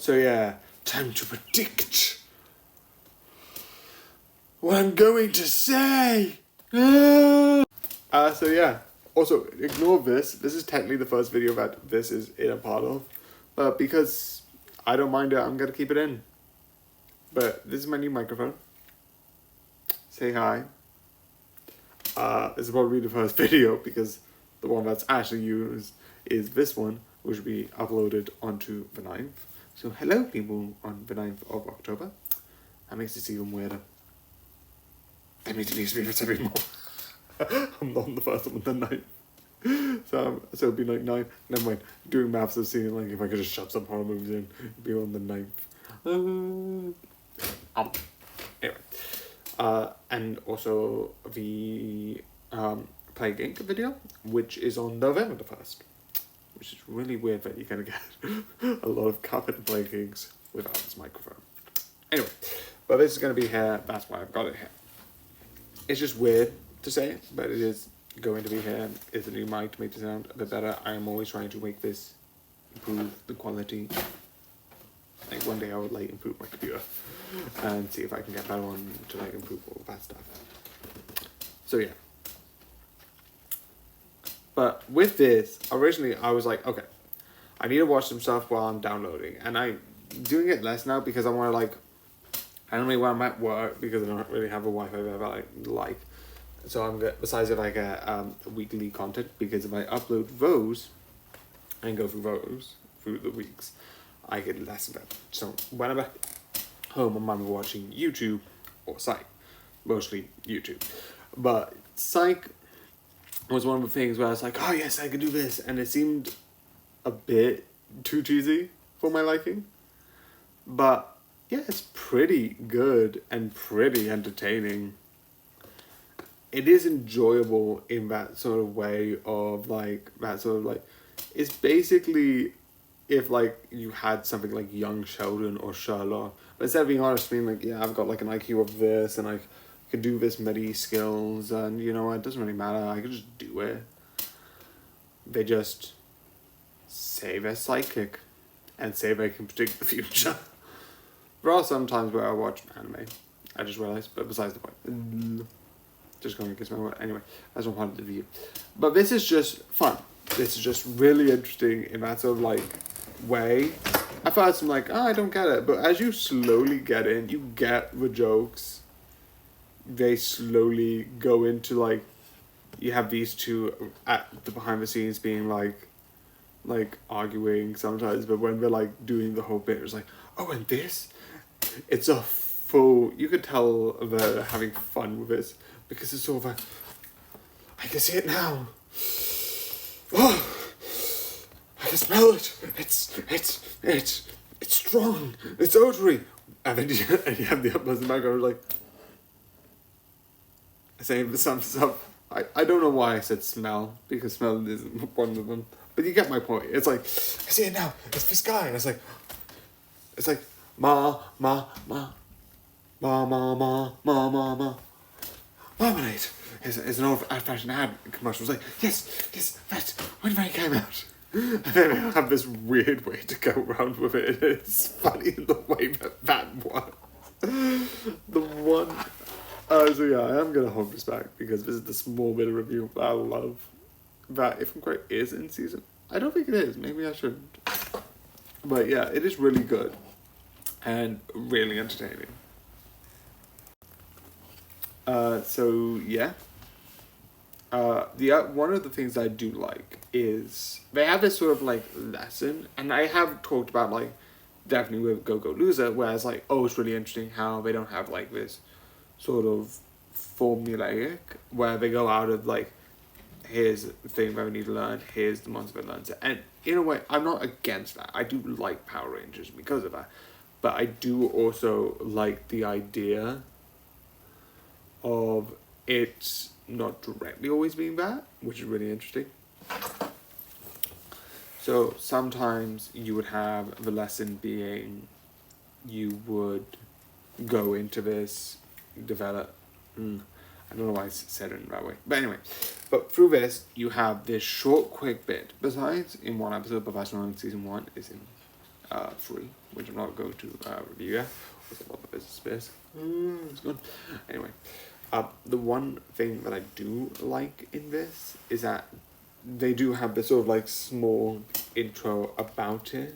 So yeah, time to predict what I'm going to say. So yeah. Also, ignore this. This is technically the first video that this is in a part of, but because I don't mind it, I'm gonna keep it in. But this is my new microphone. Say hi. This is probably the first video because the one that's actually used is this one, which will be uploaded onto the 9th. So hello people on the 9th of October. That makes it even weirder. That means it needs to be every more. I'm not on the first one, the 9th. So it'll be like 9. Never mind. Doing maths of seeing like if I could just shove some horror movies in, it'd be on the 9th. Anyway. And also the Plague Inc. video, which is on November the 1st. Which is really weird that you're going to get a lot of covered Plague Incs without this microphone. Anyway, but this is going to be here, that's why I've got it here. It's just weird to say, but it is going to be here. It's a new mic to make the sound a bit better. I am always trying to make this improve the quality. Like one day I would like improve my computer and see if I can get that on to like improve all that stuff. So yeah. But with this, originally I was like, okay, I need to watch some stuff while I'm downloading, and I'm doing it less now because I want to like, I don't really when I'm at work because I don't really have a Wi-Fi that I like. So I'm good. Besides if I get weekly content, because if I upload those and go through those through the weeks, I get less of it. So whenever home, I'm either watching YouTube or Psyche, mostly YouTube. But Psyche was one of the things where I was like, oh yes, I can do this, and it seemed a bit too cheesy for my liking. But yeah, it's pretty good and pretty entertaining. It is enjoyable in that sort of way of like, that sort of like, it's basically if like you had something like young Sheldon or Sherlock, but instead of being honest, being like, yeah, I've got like an IQ of this and I could do this many skills and you know, it doesn't really matter, I could just do it. They just say they're psychic and say they can predict the future. There are some times where I watch anime, I just realized, but besides the point. Just going against my word. Anyway, that's not part of the view. But this is just fun. This is just really interesting in that sort of like way. At first I'm like, oh, I don't get it. But as you slowly get in, you get the jokes. They slowly go into like, you have these two at the behind the scenes being like arguing sometimes. But when they're like doing the whole bit, it's like, oh, and this? It's a full, you could tell they're having fun with this. Because it's sort of like, I can see it now. Oh, I can smell it. It's strong. It's odory. And then you have the opposite background like, saying some stuff. I don't know why I said smell, because smell isn't one of them. But you get my point. It's like, I see it now. It's this guy. And it's like, ma, ma, ma, ma, ma, ma, ma, ma, ma. Marmalade is an old-fashioned ad commercial. It's like, yes, that's when it came out. And then I have this weird way to go around with it. It's funny in the way that works. The one... so yeah, I am going to hold this back because this is the small bit of review that I love. That, if I'm correct, is in season. I don't think it is. Maybe I shouldn't. But yeah, it is really good. And really entertaining. So yeah, one of the things I do like is they have this sort of like lesson, and I have talked about like definitely with Go Go Loser, where it's like, oh, it's really interesting how they don't have like this sort of formulaic where they go out of like, here's the thing that we need to learn, here's the monster that learns it, and in a way I'm not against that. I do like Power Rangers because of that, but I do also like the idea of it's not directly always being that, which is really interesting. So sometimes you would have the lesson being, you would go into this, develop, I don't know why I said it in that way, but anyway, but through this you have this short quick bit. Besides in one episode, Professional in season 1 is in free, which I'm not going to review yet. It's a lot of business space. It's good. Anyway, the one thing that I do like in this is that they do have this sort of like small intro about it,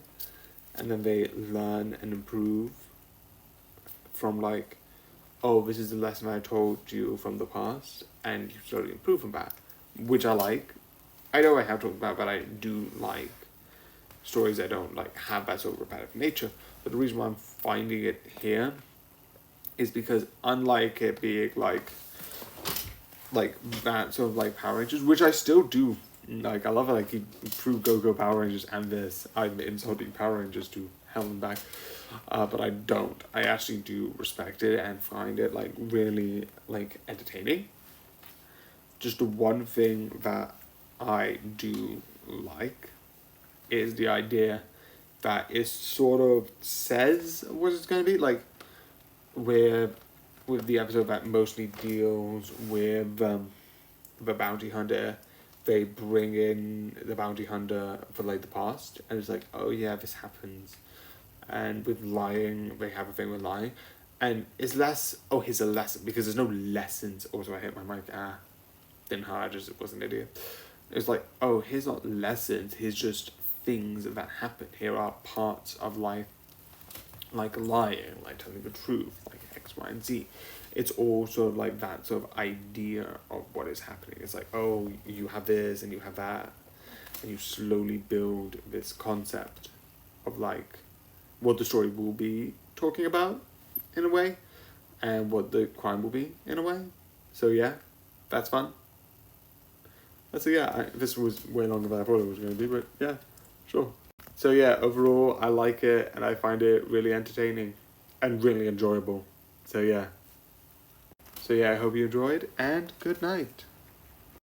and then they learn and improve from like, oh, this is the lesson I told you from the past, and you slowly improve from that, which I like. I know I have talked about, but I do like stories that don't like have that sort of repetitive nature. But the reason why I'm finding it here is because unlike it being like that sort of like Power Rangers, which I still do like, I love it, like through Go-Go Power Rangers and this, I'm insulting Power Rangers to hell and back, but I don't. I actually do respect it and find it like really like entertaining. Just the one thing that I do like is the idea that it sort of says what it's going to be, like with the episode that mostly deals with the bounty hunter. They bring in the bounty hunter for like the past, and it's like, oh yeah, this happens. And with lying, they have a thing with lying, and it's less, oh, here's a lesson, because there's no lessons. Also, I hit my mic. Didn't hurt, I just was an idiot. It's like, oh, here's not lessons, here's just things that happen. Here are parts of life, like lying, like telling the truth, like X, Y, and Z. It's all sort of like that sort of idea of what is happening. It's like, oh, you have this and you have that, and you slowly build this concept of like what the story will be talking about in a way, and what the crime will be in a way. So yeah, that's fun. So yeah, this was way longer than I thought it was going to be, but yeah, sure. So yeah, overall, I like it, and I find it really entertaining and really enjoyable. So yeah, I hope you enjoyed, and good night.